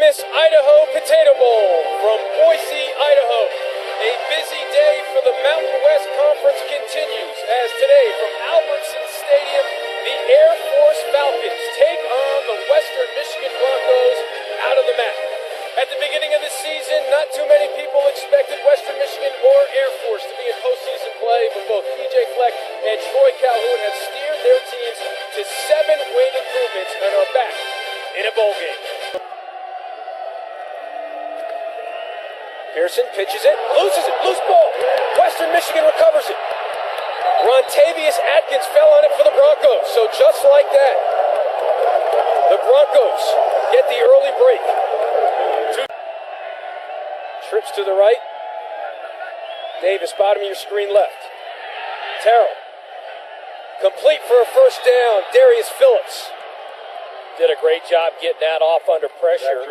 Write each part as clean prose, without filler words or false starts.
this Idaho Potato Bowl from Boise, Idaho. A busy day for the Mountain West Conference continues as today from Albertson Stadium, the Air Force Falcons take on the Western Michigan Broncos out of the MAC. At the beginning of the season, not too many people expected Western Michigan or Air Force to be in postseason play, but both PJ Fleck and Troy Calhoun have steered their teams to 7 win improvements and are back in a bowl game. Pearson pitches it, loses it, loose ball. Western Michigan recovers it. Rontavious Atkins fell on it for the Broncos, so just like that, the Broncos get the early break. Trips to the right. Davis, bottom of your screen left. Terrell. Complete for a first down. Darius Phillips did a great job getting that off under pressure.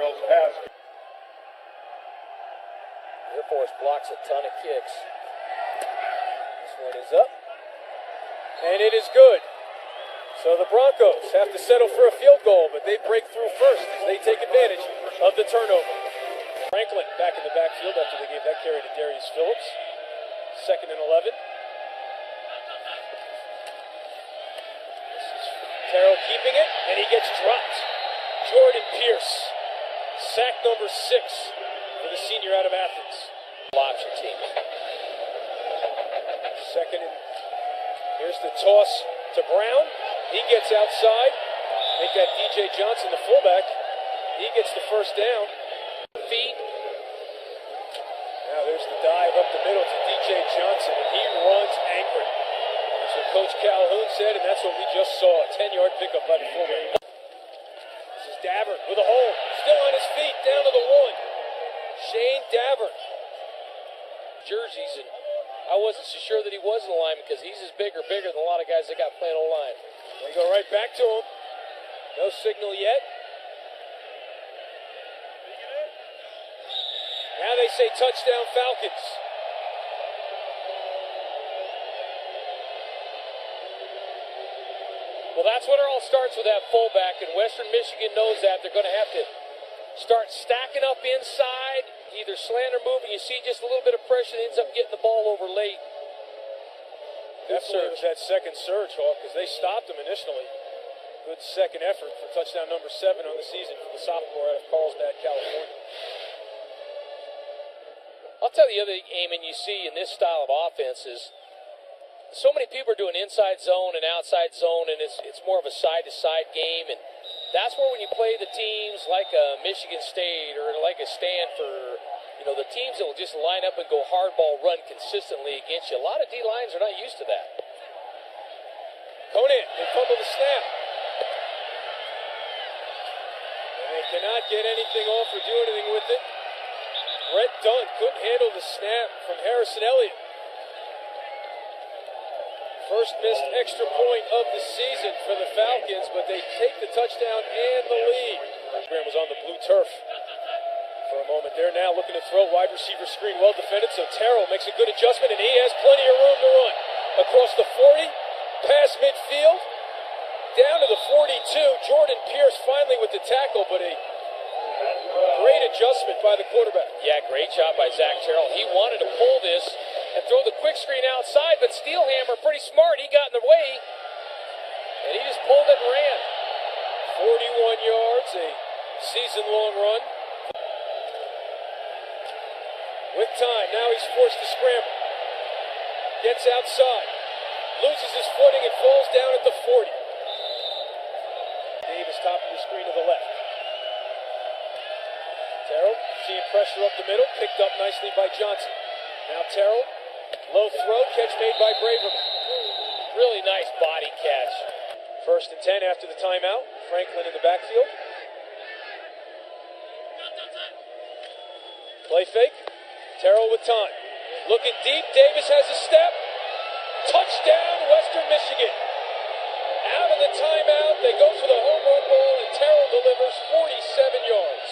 Air Force blocks a ton of kicks. This one is up. And it is good. So the Broncos have to settle for a field goal, but they break through first as they take advantage of the turnover. Franklin back in the backfield after they gave that carry to Darius Phillips. 2nd and 11. This is Terrell keeping it, and he gets dropped. Jordan Pierce, sack number 6 for the senior out of Athens. Option team. 2nd and here's the toss to Brown. He gets outside. Make that DJ Johnson the fullback. He gets the first down. Feet. Now there's the dive up the middle to DJ Johnson, and he runs angry. That's what Coach Calhoun said, and that's what we just saw. A 10-yard pickup by the fullback. This is Davern with a hole. Still on his feet, down to the 1. Shane Davern. Jerseys, and I wasn't so sure that he was in the line because he's as bigger than a lot of guys that got playing on the line. They go right back to him. No signal yet. Now they say touchdown Falcons. Well, that's when it all starts with that fullback, and Western Michigan knows that. They're going to have to start stacking up inside, either slant or move, and you see just a little bit of pressure, and ends up getting the ball over late. Good surge. That second surge, Hawk, because they stopped him initially. Good second effort for touchdown number 7 on the season for the sophomore out of Carlsbad, California. I'll tell you the other thing, Eamon, you see in this style of offense is so many people are doing inside zone and outside zone, and it's more of a side-to-side game, and that's where when you play the teams like Michigan State or like a Stanford, the teams that will just line up and go hardball run consistently against you, a lot of D-lines are not used to that. Conan, they fumble the snap. And they cannot get anything off or do anything with it. Brett Dunn couldn't handle the snap from Harrison Elliott. First missed extra point of the season for the Falcons, but they take the touchdown and the lead. Graham was on the blue turf for a moment there. Now looking to throw, wide receiver screen, well defended, so Terrell makes a good adjustment, and he has plenty of room to run. Across the 40, past midfield, down to the 42. Jordan Pierce finally with the tackle, but a great adjustment by the quarterback. Yeah, great job by Zach Terrell. He wanted to pull this and throw the quick screen outside, but Steelhammer, pretty smart, he got in the way, and he just pulled it and ran. 41 yards, a season-long run. With time, now he's forced to scramble. Gets outside, loses his footing and falls down at the 40. Davis top of the screen to the left. Terrell, seeing pressure up the middle, picked up nicely by Johnson. Now Terrell, low throw, catch made by Braverman. Really nice body catch. 1st and 10 after the timeout. Franklin in the backfield. Play fake. Terrell with time. Looking deep, Davis has a step. Touchdown, Western Michigan. Out of the timeout, they go for the home run ball, and Terrell delivers 47 yards.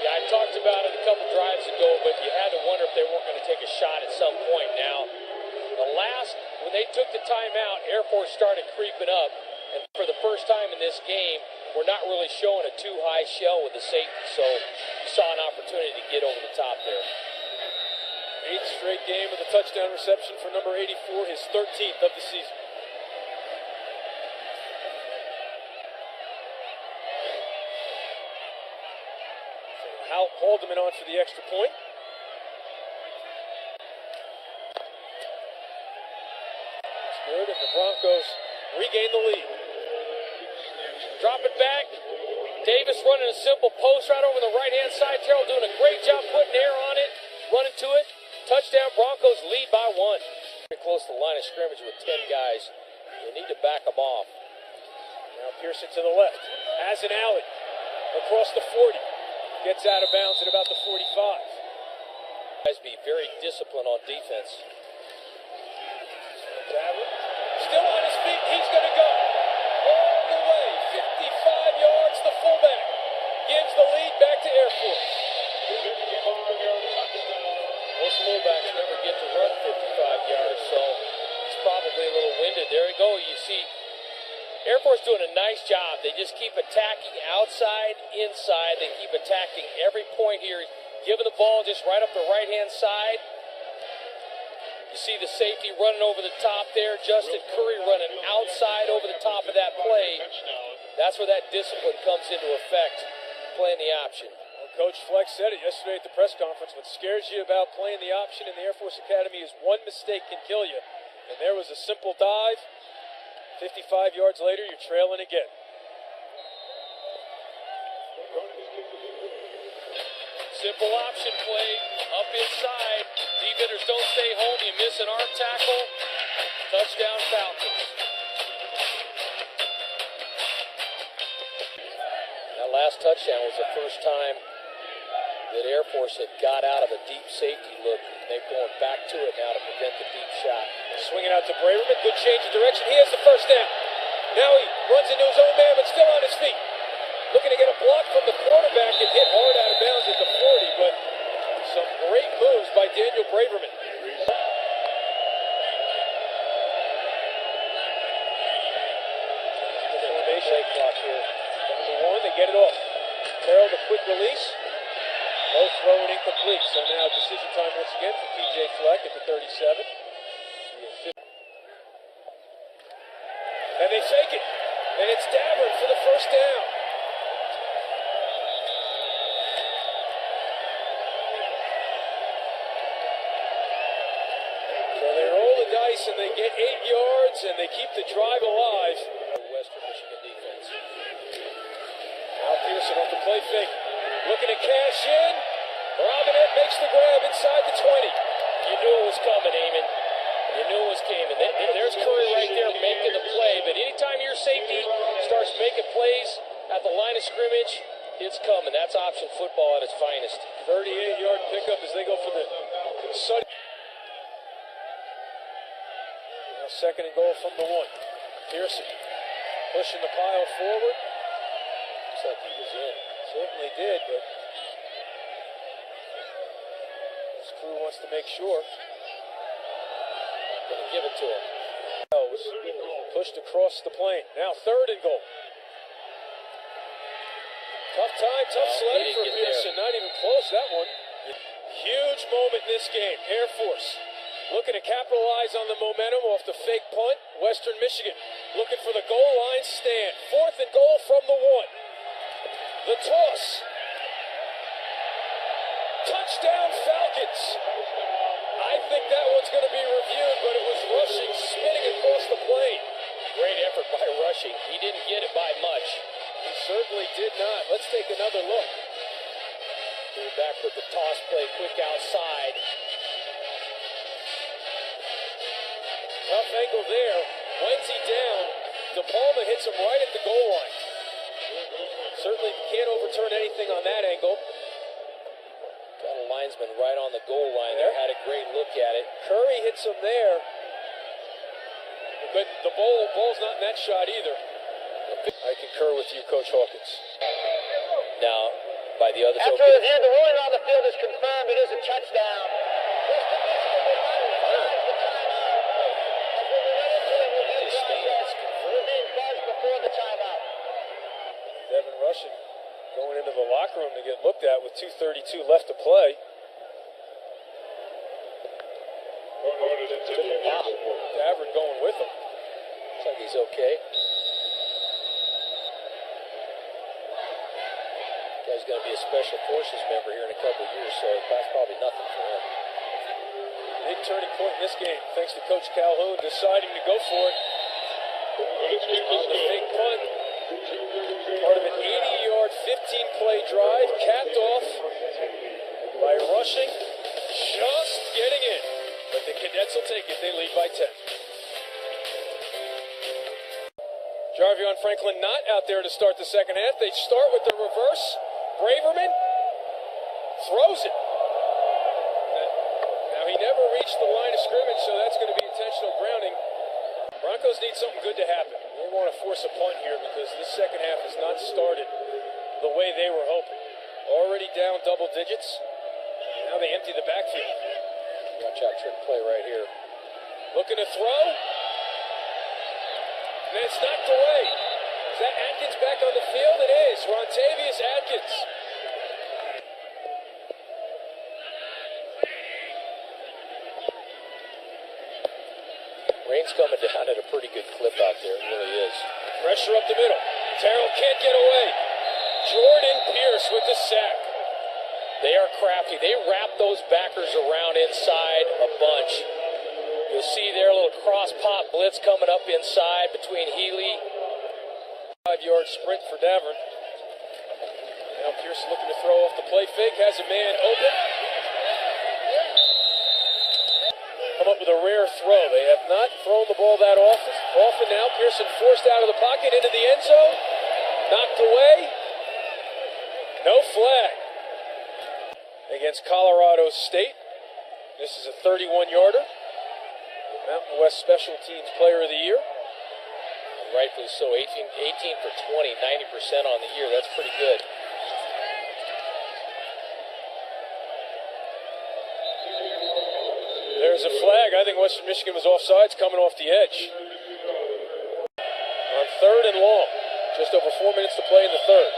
Yeah, I talked about it a couple drives ago, but you had to wonder if they weren't going to take a shot at some point. Now, when they took the timeout, Air Force started creeping up, and for the first time in this game, were not really showing a too high shell with the safety, so you saw an opportunity to get over the top there. 8th straight game of the touchdown reception for number 84, his 13th of the season. Haldeman on for the extra point. It's good, and the Broncos regain the lead. Drop it back. Davis running a simple post right over the right-hand side. Terrell doing a great job putting air on it, running to it. Touchdown, Broncos lead by 1. Very close to the line of scrimmage with 10 guys. You need to back them off. Now Pearson to the left. Has an alley across the 40. Gets out of bounds at about the 45. Guys be very disciplined on defense. Still on his feet. He's going to go all the way. 55 yards, the fullback. Gives the lead back to Air Force. Most fullbacks never get to run 55 yards, so it's probably a little winded. There we go. You see Air Force doing a nice job. They just keep attacking outside, inside. They keep attacking every point here. Giving the ball just right up the right-hand side. You see the safety running over the top there. Justin Curry running outside over the top of that play. That's where that discipline comes into effect, playing the option. Well, Coach Flex said it yesterday at the press conference. What scares you about playing the option in the Air Force Academy is one mistake can kill you. And there was a simple dive. 55 yards later, you're trailing again. Simple option play, up inside. Defenders don't stay home. You miss an arm tackle. Touchdown, Falcons. That last touchdown was the first time that Air Force had got out of a deep safety look. They're going back to it now to prevent the deep shot. Swinging out to Braverman, good change of direction. He has the first down. Now he runs into his own man, but still on his feet. Looking to get a block from the quarterback and hit hard out of bounds at the 40, but some great moves by Daniel Braverman. The formation clock here. Down to 1, they get it off. Terrell, the quick release. Low throw and incomplete. So now decision time once again for P.J. Fleck at the 37. And they fake it. And it's Davern for the first down. So they roll the dice and they get 8 yards and they keep the drive alive. Western Michigan defense. Now Pearson off the play fake. Looking to cash in. Robinette makes the grab inside the 20. You knew it was coming, Eamon. You knew it was coming. There's Curry right there making the play. But anytime your safety starts making plays at the line of scrimmage, it's coming. That's option football at its finest. 38-yard pickup as they go for the Sunny. Now 2nd and goal from the 1. Pearson pushing the pile forward. Looks like he was in. Certainly did, but this crew wants to make sure. Going to give it to him. Pushed across the plane. Now 3rd and goal. Tough time, tough sledding for Pearson. Not even close, that one. Huge moment in this game. Air Force looking to capitalize on the momentum off the fake punt. Western Michigan looking for the goal line stand. 4th and goal from the 1. The toss. Touchdown, Falcons. I think that one's going to be reviewed, but it was Rushing spinning across the plane. Great effort by Rushing. He didn't get it by much. He certainly did not. Let's take another look. Going back with the toss play, quick outside. Tough angle there. Wenzy down. DePalma hits him right at the goal line. Certainly can't overturn anything on that angle. Got a linesman right on the goal line there. Had a great look at it. Curry hits him there. But the ball's not in that shot either. I concur with you, Coach Hawkins. Now, by the other after the ruling on the field is confirmed, it is a touchdown. Western Michigan will not utilize the timeout. As we went into the review process, we're being buzzed before the timeout. Russian going into the locker room to get looked at with 2:32 left to play. Davert going with him. Looks like he's okay. Guy's going to be a special forces member here in a couple of years, so that's probably nothing for him. Big turning point in this game, thanks to Coach Calhoun deciding to go for it. On the big punt, part of an 80-yard, 15-play drive, capped off by Rushing, just getting in. But the Cadets will take it. They lead by 10. Jarvion Franklin not out there to start the second half. They start with the reverse. Braverman throws it. Now he never reached the line of scrimmage, so that's going to be intentional grounding. Broncos need something good to happen. They want to force a punt here because this second half has not started the way they were hoping. Already down double digits. Now they empty the backfield. Watch out, trick play right here. Looking to throw. And it's knocked away. Is that Atkins back on the field? It is. Rontavious Atkins. Rain's coming down at a pretty good clip out there. It really is. Pressure up the middle. Terrell can't get away. Jordan Pierce with the sack. They are crafty. They wrap those backers around inside a bunch. You'll see there a little cross-pop blitz coming up inside between Healy. 5-yard sprint for Davern. Now Pierce looking to throw off the play fake. Has a man open. Come up with a rare throw. They have not thrown the ball that often now. Pearson forced out of the pocket into the end zone. Knocked away. No flag against Colorado State. This is a 31-yarder. Mountain West Special Teams Player of the Year. Rightfully so. 18 for 20, 90% on the year. That's pretty good. There's a flag. I think Western Michigan was offsides coming off the edge. On 3rd and long. Just over 4 minutes to play in the 3rd.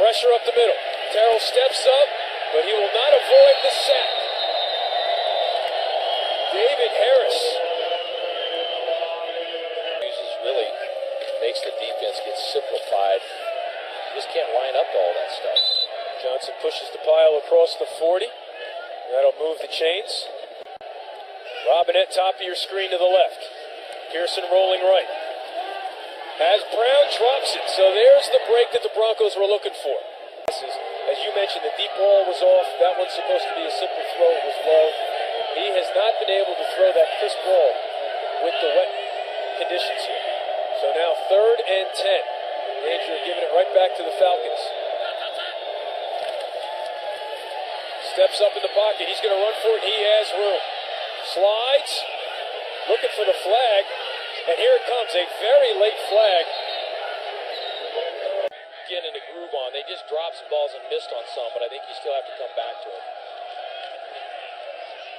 Pressure up the middle. Terrell steps up, but he will not avoid the sack. David Harris. Really makes the defense get simplified. You just can't line up all that stuff. Johnson pushes the pile across the 40. That'll move the chains. Robinette, top of your screen to the left. Pearson rolling right. As Brown drops it, so there's the break that the Broncos were looking for. As you mentioned, the deep ball was off. That one's supposed to be a simple throw. It was low. He has not been able to throw that crisp ball with the wet conditions here. So now 3rd and 10. Danger of giving it right back to the Falcons. Steps up in the pocket. He's going to run for it. He has room. Slides. Looking for the flag. And here it comes. A very late flag. Getting a groove on. They just dropped some balls and missed on some, but I think you still have to come back to it.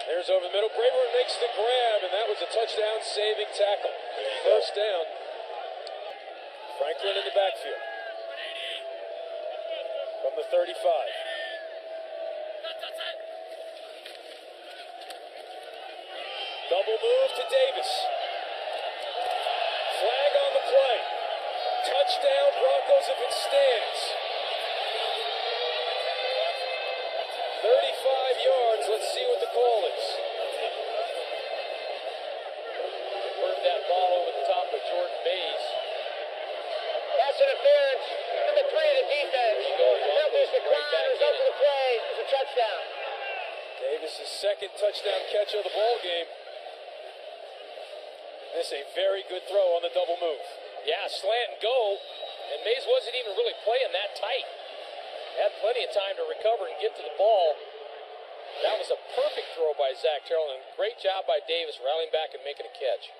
There's over the middle. Braverman makes the grab, and that was a touchdown-saving tackle. First down. Franklin in the backfield. From the 35. Double move to Davis. Flag on the play. Touchdown Broncos if it stands. 35 yards. Let's see what the call is. Heard that ball over the top of Jordan Mays. Pass interference. Number 3 of the defense. Memphis declines up to the play. It's a touchdown. Davis' second touchdown catch of the ball game. This a very good throw on the double move. Yeah, slant and go. And Mays wasn't even really playing that tight. Had plenty of time to recover and get to the ball. That was a perfect throw by Zach Terrell, and great job by Davis rallying back and making a catch.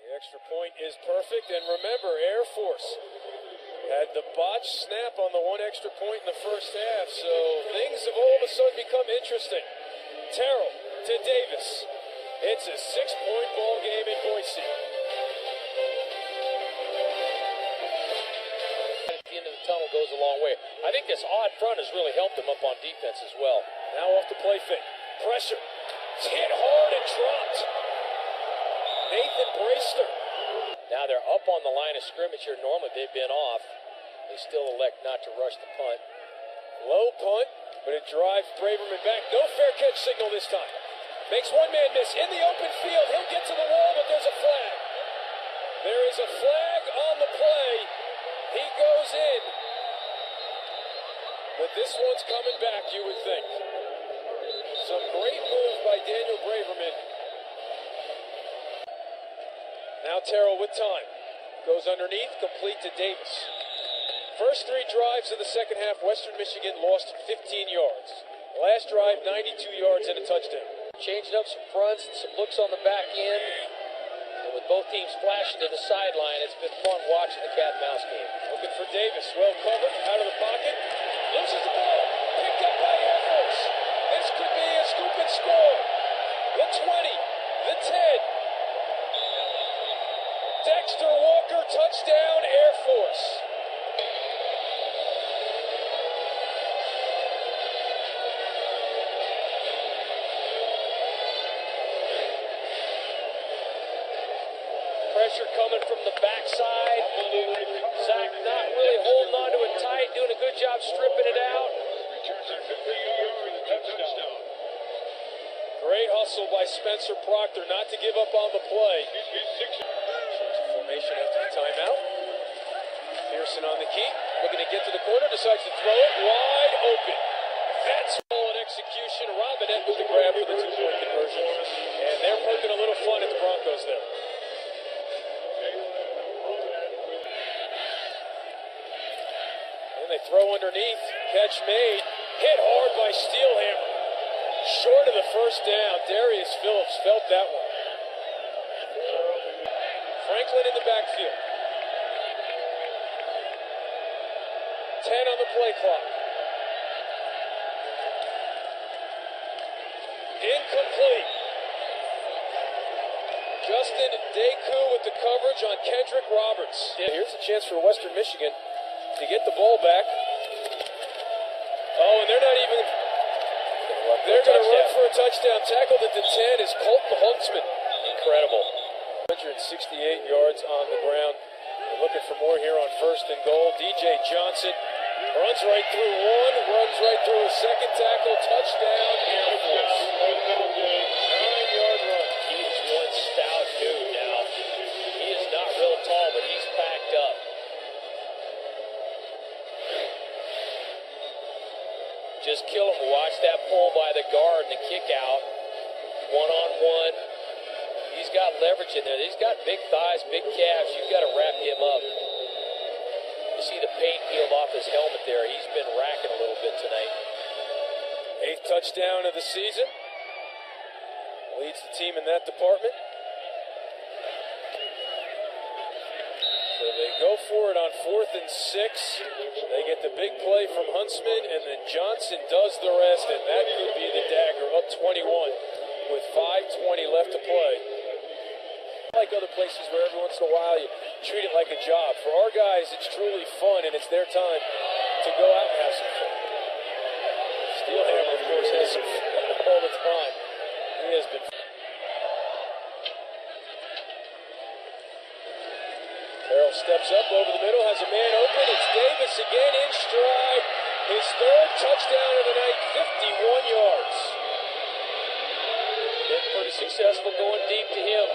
The extra point is perfect, and remember, Air Force had the botched snap on the one extra point in the first half, so things have all of a sudden become interesting. Terrell to Davis. It's a 6-point ball game in Boise. At the end of the tunnel goes a long way. I think this odd front has really helped them up on defense as well. Now off the play fake. Pressure. It's hit hard and dropped. Nathan Brayster. Now they're up on the line of scrimmage here. Normally they've been off. They still elect not to rush the punt. Low punt, but it drives Braverman back. No fair catch signal this time. Makes one man miss in the open field. He'll get to the wall, but there's a flag. There is a flag on the play. He goes in. But this one's coming back, you would think. Some great move by Daniel Braverman. Now Terrell with time. Goes underneath, complete to Davis. First 3 drives of the second half, Western Michigan lost 15 yards. Last drive, 92 yards and a touchdown. Changing up some fronts and some looks on the back end. And with both teams flashing to the sideline, it's been fun watching the cat and mouse game. Looking for Davis, well covered, out of the pocket. Loses the ball, picked up by Air Force. This could be a scoop and score. The 20, the 10. Dexter Walker, touchdown, Air Force. Pressure coming from the backside. Zach not really holding on to it tight, doing a good job stripping it out. Great hustle by Spencer Proctor not to give up on the play. Formation after the timeout. Pearson on the key, looking to get to the corner, decides to throw it wide open. That's all in execution. Robinette with the grab for the 2-point conversion. And they're poking a little fun at the Broncos there. And they throw underneath. Catch made. Hit hard by Steelhammer. Short of the first down. Darius Phillips felt that one. Franklin in the backfield. 10 on the play clock. Incomplete. Justin Deku with the coverage on Kendrick Roberts. Here's a chance for Western Michigan to get the ball back. Oh, and they're not even... They're going to run for a touchdown. Tackled at the 10 is Colton Huntsman. Incredible. 168 yards on the ground. We're looking for more here on 1st and goal. DJ Johnson runs right through one, runs right through a second tackle. Touchdown, Air Force. 9-yard run. He's one stout dude now. He is not real tall, but he's packed up. Just kill him. Watch that pull by the guard and the kick out. One-on-one. He's got leverage in there. He's got big thighs, big calves. You've got to wrap him up. You see the paint peeled off his helmet there. He's been racking a little bit tonight. 8th touchdown of the season. Leads the team in that department. So they go for it on 4th and 6. They get the big play from Huntsman, and then Johnson does the rest, and that could be the dagger. Up 21 with 5:20 left to play. Like other places where every once in a while you treat it like a job. For our guys, it's truly fun, and it's their time to go out and have some fun. Steelhammer, of course, has some fun all the time. He has been. Farrell steps up over the middle, has a man open. It's Davis again in stride. His 3rd touchdown of the night, 51 yards. Been pretty successful going deep to him.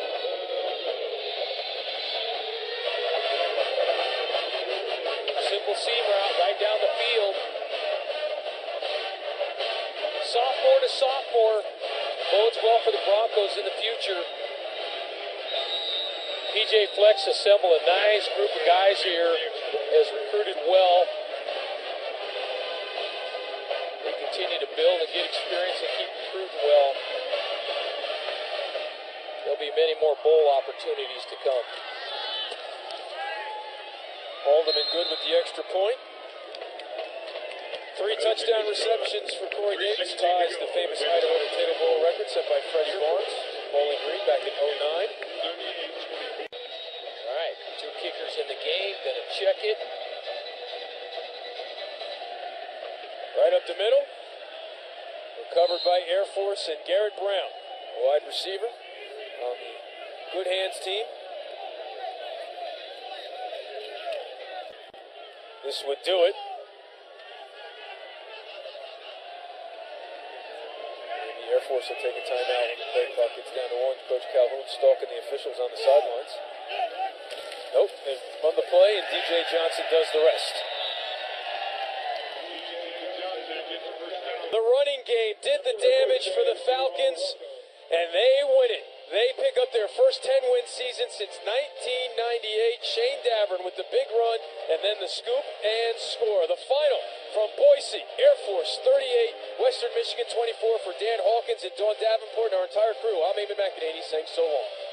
Simple seam route right down the field. Sophomore to sophomore. Bodes well for the Broncos in the future. PJ Flex assembled a nice group of guys here. Has recruited well. They continue to build and get experience and keep recruiting well. There'll be many more bowl opportunities to come. Haldeman good with the extra point. 3 touchdown receptions for Corey Davis, ties the famous Idaho Potato Bowl record set by Freddie Barnes. Bowling Green back in 09. All right, two kickers in the game, gonna check it. Right up the middle. Recovered by Air Force and Garrett Brown, wide receiver on the Good Hands team. This would do it. Maybe Air Force will take a timeout when the play clock gets down to 1. Coach Calhoun stalking the officials on the sidelines. Nope, they've run the play, and DJ Johnson does the rest. The running game did the damage for the Falcons, and they win it. They pick up their first 10-win season since 1998. Shane Davern with the big run, and then the scoop and score. The final from Boise, Air Force 38, Western Michigan 24 for Dan Hawkins and Dawn Davenport and our entire crew. I'm Eamon McEnany saying so long.